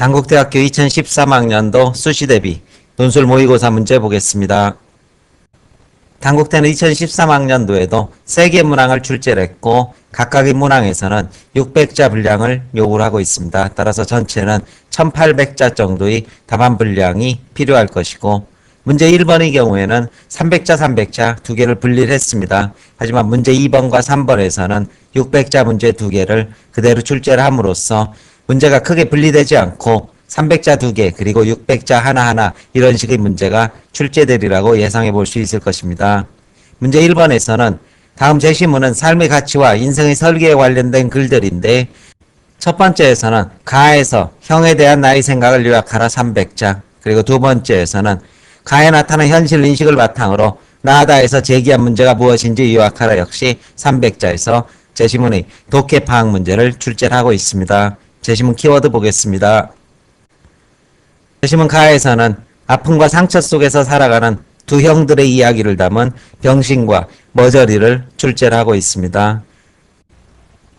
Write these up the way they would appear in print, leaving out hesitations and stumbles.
단국대학교 2013학년도 수시대비 논술 모의고사 문제 보겠습니다. 단국대는 2013학년도에도 3개 문항을 출제를 했고 각각의 문항에서는 600자 분량을 요구를 하고 있습니다. 따라서 전체는 1800자 정도의 답안 분량이 필요할 것이고 문제 1번의 경우에는 300자, 300자 두 개를 분리를 했습니다. 하지만 문제 2번과 3번에서는 600자 문제 두 개를 그대로 출제를 함으로써 문제가 크게 분리되지 않고 300자 두 개 그리고 600자 하나하나 이런 식의 문제가 출제되리라고 예상해 볼 수 있을 것입니다. 문제 1번에서는 다음 제시문은 삶의 가치와 인생의 설계에 관련된 글들인데 첫 번째에서는 가에서 형에 대한 나의 생각을 요약하라 300자 그리고 두 번째에서는 가에 나타난 현실 인식을 바탕으로 나다에서 제기한 문제가 무엇인지 요약하라 역시 300자에서 제시문의 독해 파악 문제를 출제를 하고 있습니다. 제시문 키워드 보겠습니다. 제시문 가에서는 아픔과 상처 속에서 살아가는 두 형들의 이야기를 담은 병신과 머저리를 출제를 하고 있습니다.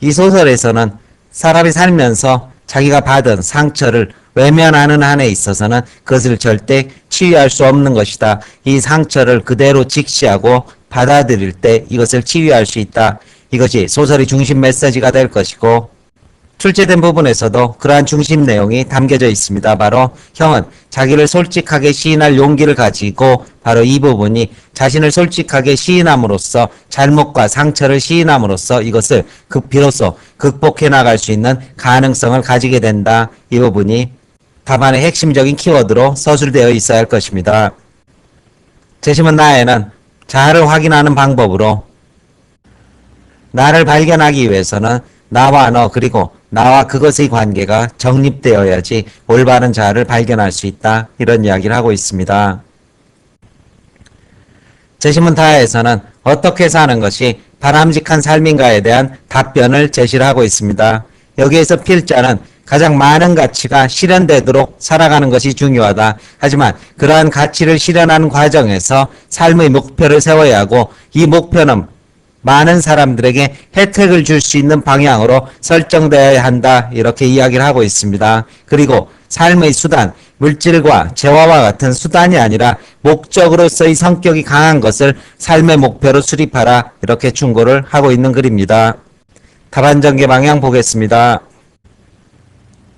이 소설에서는 사람이 살면서 자기가 받은 상처를 외면하는 한에 있어서는 그것을 절대 치유할 수 없는 것이다. 이 상처를 그대로 직시하고 받아들일 때 이것을 치유할 수 있다. 이것이 소설의 중심 메시지가 될 것이고 출제된 부분에서도 그러한 중심 내용이 담겨져 있습니다. 바로 형은 자기를 솔직하게 시인할 용기를 가지고 바로 이 부분이 자신을 솔직하게 시인함으로써 잘못과 상처를 시인함으로써 이것을 비로소 극복해 나갈 수 있는 가능성을 가지게 된다. 이 부분이 답안의 핵심적인 키워드로 서술되어 있어야 할 것입니다. 제시문 나에는 자아를 확인하는 방법으로 나를 발견하기 위해서는 나와 너 그리고 나와 그것의 관계가 정립되어야지 올바른 자아를 발견할 수 있다. 이런 이야기를 하고 있습니다. 제시문 다에서는 어떻게 사는 것이 바람직한 삶인가에 대한 답변을 제시를 하고 있습니다. 여기에서 필자는 가장 많은 가치가 실현되도록 살아가는 것이 중요하다. 하지만 그러한 가치를 실현하는 과정에서 삶의 목표를 세워야 하고 이 목표는 많은 사람들에게 혜택을 줄 수 있는 방향으로 설정되어야 한다. 이렇게 이야기를 하고 있습니다. 그리고 삶의 수단, 물질과 재화와 같은 수단이 아니라 목적으로서의 성격이 강한 것을 삶의 목표로 수립하라. 이렇게 충고를 하고 있는 글입니다. 답안 전개 방향 보겠습니다.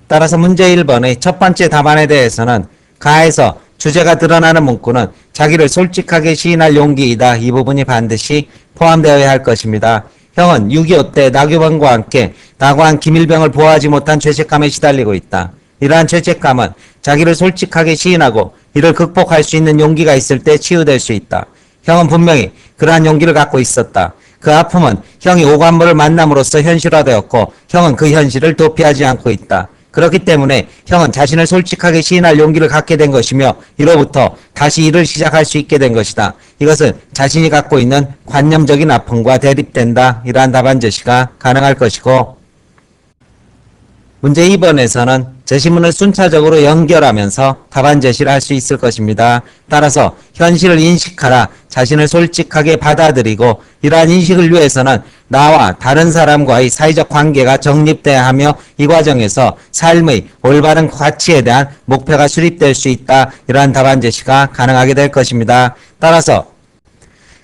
따라서 문제 1번의 첫 번째 답안에 대해서는 가에서 주제가 드러나는 문구는 자기를 솔직하게 시인할 용기이다. 이 부분이 반드시 포함되어야 할 것입니다. 형은 6.25 때 나규범과 함께 나고한 김일병을 보호하지 못한 죄책감에 시달리고 있다. 이러한 죄책감은 자기를 솔직하게 시인하고 이를 극복할 수 있는 용기가 있을 때 치유될 수 있다. 형은 분명히 그러한 용기를 갖고 있었다. 그 아픔은 형이 오관물을 만남으로써 현실화되었고 형은 그 현실을 도피하지 않고 있다. 그렇기 때문에 형은 자신을 솔직하게 시인할 용기를 갖게 된 것이며 이로부터 다시 일을 시작할 수 있게 된 것이다. 이것은 자신이 갖고 있는 관념적인 아픔과 대립된다. 이러한 답안 제시가 가능할 것이고 문제 2번에서는 제시문을 순차적으로 연결하면서 답안 제시를 할 수 있을 것입니다. 따라서 현실을 인식하라. 자신을 솔직하게 받아들이고 이러한 인식을 위해서는 나와 다른 사람과의 사회적 관계가 정립돼야 하며 이 과정에서 삶의 올바른 가치에 대한 목표가 수립될 수 있다. 이러한 답안 제시가 가능하게 될 것입니다. 따라서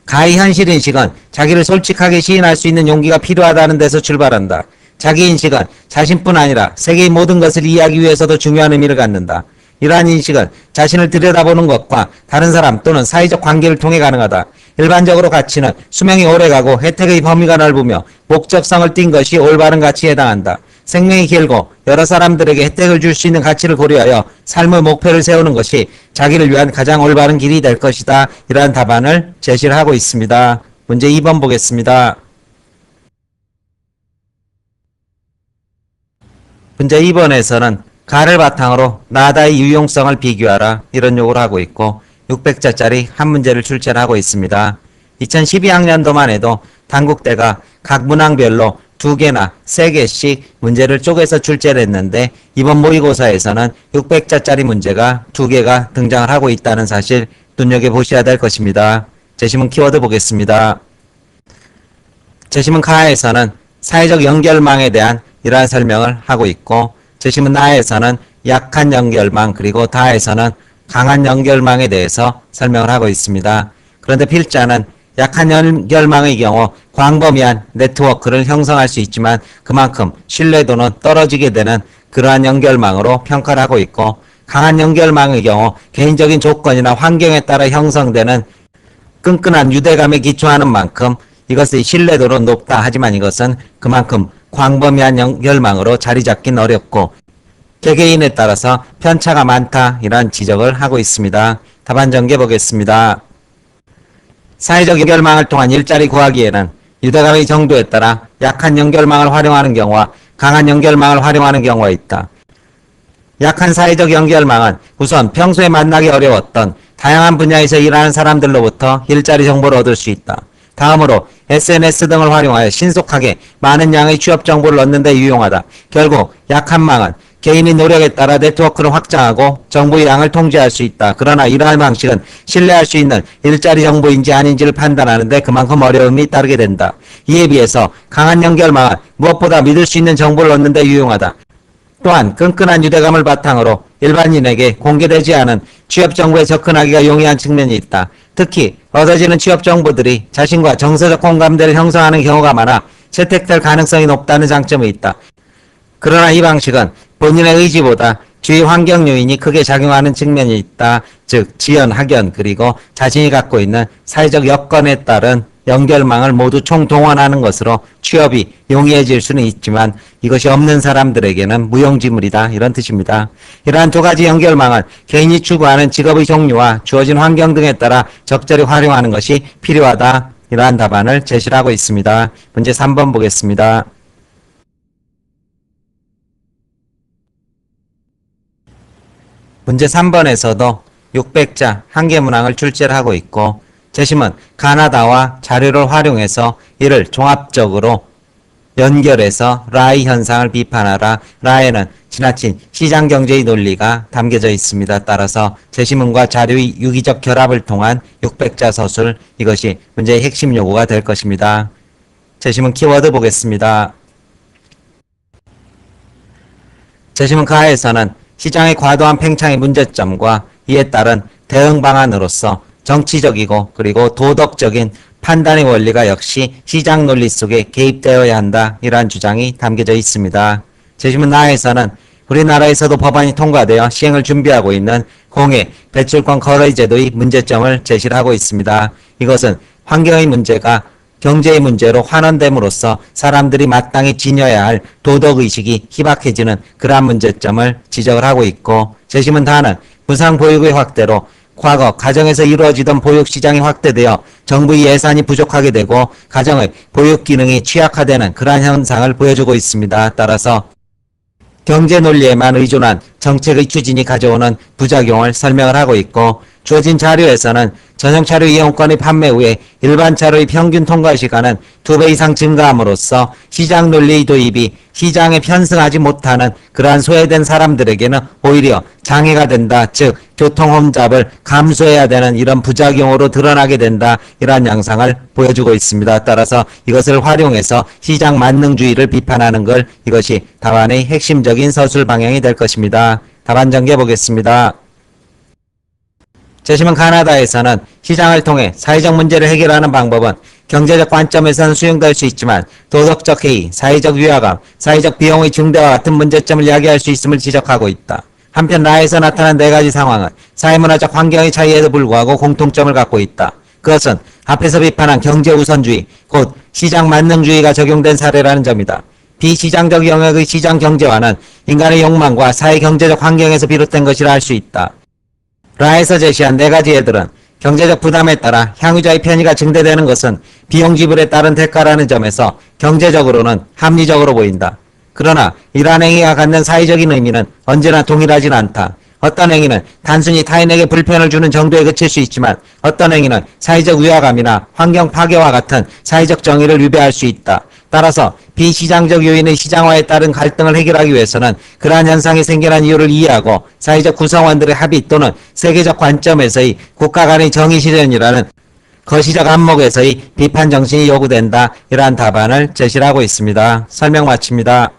가의 현실 인식은 자기를 솔직하게 시인할 수 있는 용기가 필요하다는 데서 출발한다. 자기 인식은 자신뿐 아니라 세계의 모든 것을 이해하기 위해서도 중요한 의미를 갖는다. 이러한 인식은 자신을 들여다보는 것과 다른 사람 또는 사회적 관계를 통해 가능하다. 일반적으로 가치는 수명이 오래가고 혜택의 범위가 넓으며 목적성을 띈 것이 올바른 가치에 해당한다. 생명이 길고 여러 사람들에게 혜택을 줄 수 있는 가치를 고려하여 삶의 목표를 세우는 것이 자기를 위한 가장 올바른 길이 될 것이다. 이러한 답안을 제시를 하고 있습니다. 문제 2번 보겠습니다. 문제 2번에서는 가를 바탕으로 나다의 유용성을 비교하라. 이런 요구를 하고 있고 600자짜리 한 문제를 출제를 하고 있습니다. 2012학년도만 해도 단국대가 각 문항별로 2개나 3개씩 문제를 쪼개서 출제를 했는데 이번 모의고사에서는 600자짜리 문제가 2개가 등장을 하고 있다는 사실 눈여겨보셔야 될 것입니다. 제시문 키워드 보겠습니다. 제시문 가에서는 사회적 연결망에 대한 이러한 설명을 하고 있고 제시문 나에서는 약한 연결망 그리고 다에서는 강한 연결망에 대해서 설명을 하고 있습니다. 그런데 필자는 약한 연결망의 경우 광범위한 네트워크를 형성할 수 있지만 그만큼 신뢰도는 떨어지게 되는 그러한 연결망으로 평가를 하고 있고, 강한 연결망의 경우 개인적인 조건이나 환경에 따라 형성되는 끈끈한 유대감에 기초하는 만큼 이것의 신뢰도는 높다. 하지만 이것은 그만큼 광범위한 연결망으로 자리 잡긴 어렵고 개개인에 따라서 편차가 많다. 이런 지적을 하고 있습니다. 답안 전개 보겠습니다. 사회적 연결망을 통한 일자리 구하기에는 유대감의 정도에 따라 약한 연결망을 활용하는 경우와 강한 연결망을 활용하는 경우가 있다. 약한 사회적 연결망은 우선 평소에 만나기 어려웠던 다양한 분야에서 일하는 사람들로부터 일자리 정보를 얻을 수 있다. 다음으로 SNS 등을 활용하여 신속하게 많은 양의 취업 정보를 얻는 데 유용하다. 결국 약한 망은 개인의 노력에 따라 네트워크를 확장하고 정보의 양을 통제할 수 있다. 그러나 이러한 방식은 신뢰할 수 있는 일자리 정보인지 아닌지를 판단하는 데 그만큼 어려움이 따르게 된다. 이에 비해서 강한 연결망은 무엇보다 믿을 수 있는 정보를 얻는 데 유용하다. 또한 끈끈한 유대감을 바탕으로 일반인에게 공개되지 않은 취업 정보에 접근하기가 용이한 측면이 있다. 특히 얻어지는 취업 정보들이 자신과 정서적 공감대를 형성하는 경우가 많아 채택될 가능성이 높다는 장점이 있다. 그러나 이 방식은 본인의 의지보다 주위 환경 요인이 크게 작용하는 측면이 있다. 즉 지연, 학연 그리고 자신이 갖고 있는 사회적 여건에 따른 연결망을 모두 총동원하는 것으로 취업이 용이해질 수는 있지만 이것이 없는 사람들에게는 무용지물이다. 이런 뜻입니다. 이러한 두 가지 연결망은 개인이 추구하는 직업의 종류와 주어진 환경 등에 따라 적절히 활용하는 것이 필요하다. 이러한 답안을 제시를 하고 있습니다. 문제 3번 보겠습니다. 문제 3번에서도 600자 한개 문항을 출제를 하고 있고, 재심은 가나다와 자료를 활용해서 이를 종합적으로 연결해서 라이 현상을 비판하라. 라에는 지나친 시장경제의 논리가 담겨져 있습니다. 따라서 재심문과 자료의 유기적 결합을 통한 600자 서술, 이것이 문제의 핵심 요구가 될 것입니다. 재심문 키워드 보겠습니다. 재심문 가에서는 시장의 과도한 팽창의 문제점과 이에 따른 대응 방안으로서 정치적이고 그리고 도덕적인 판단의 원리가 역시 시장 논리 속에 개입되어야 한다. 이러한 주장이 담겨져 있습니다. 재심문 나에서는 우리나라에서도 법안이 통과되어 시행을 준비하고 있는 공해 배출권 거래 제도의 문제점을 제시를 하고 있습니다. 이것은 환경의 문제가 경제의 문제로 환원됨으로써 사람들이 마땅히 지녀야 할 도덕의식이 희박해지는 그러한 문제점을 지적을 하고 있고, 재심은 다는 무상보육의 확대로 과거 가정에서 이루어지던 보육시장이 확대되어 정부의 예산이 부족하게 되고 가정의 보육 기능이 취약화되는 그러한 현상을 보여주고 있습니다. 따라서 경제 논리에만 의존한 정책의 추진이 가져오는 부작용을 설명을 하고 있고, 주어진 자료에서는 전용차로 이용권의 판매 후에 일반 차로의 평균 통과 시간은 2배 이상 증가함으로써 시장 논리의 도입이 시장에 편승하지 못하는 그러한 소외된 사람들에게는 오히려 장애가 된다. 즉 교통 혼잡을 감수해야 되는 이런 부작용으로 드러나게 된다. 이러한 양상을 보여주고 있습니다. 따라서 이것을 활용해서 시장 만능주의를 비판하는 걸, 이것이 답안의 핵심적인 서술 방향이 될 것입니다. 답안 전개 보겠습니다. 재심은 가나다에서는 시장을 통해 사회적 문제를 해결하는 방법은 경제적 관점에서는 수용될 수 있지만 도덕적 해이, 사회적 위화감, 사회적 비용의 증대와 같은 문제점을 야기할 수 있음을 지적하고 있다. 한편 라에서 나타난 네 가지 상황은 사회문화적 환경의 차이에도 불구하고 공통점을 갖고 있다. 그것은 앞에서 비판한 경제우선주의, 곧 시장 만능주의가 적용된 사례라는 점이다. 비시장적 영역의 시장 경제화는 인간의 욕망과 사회경제적 환경에서 비롯된 것이라 할 수 있다. 라에서 제시한 네 가지 예들은 경제적 부담에 따라 향유자의 편의가 증대되는 것은 비용 지불에 따른 대가라는 점에서 경제적으로는 합리적으로 보인다. 그러나 이러한 행위가 갖는 사회적인 의미는 언제나 동일하진 않다. 어떤 행위는 단순히 타인에게 불편을 주는 정도에 그칠 수 있지만 어떤 행위는 사회적 위화감이나 환경 파괴와 같은 사회적 정의를 위배할 수 있다. 따라서 비시장적 요인의 시장화에 따른 갈등을 해결하기 위해서는 그러한 현상이 생겨난 이유를 이해하고 사회적 구성원들의 합의 또는 세계적 관점에서의 국가 간의 정의 실현이라는 거시적 안목에서의 비판 정신이 요구된다. 이러한 답안을 제시하고 있습니다. 설명 마칩니다.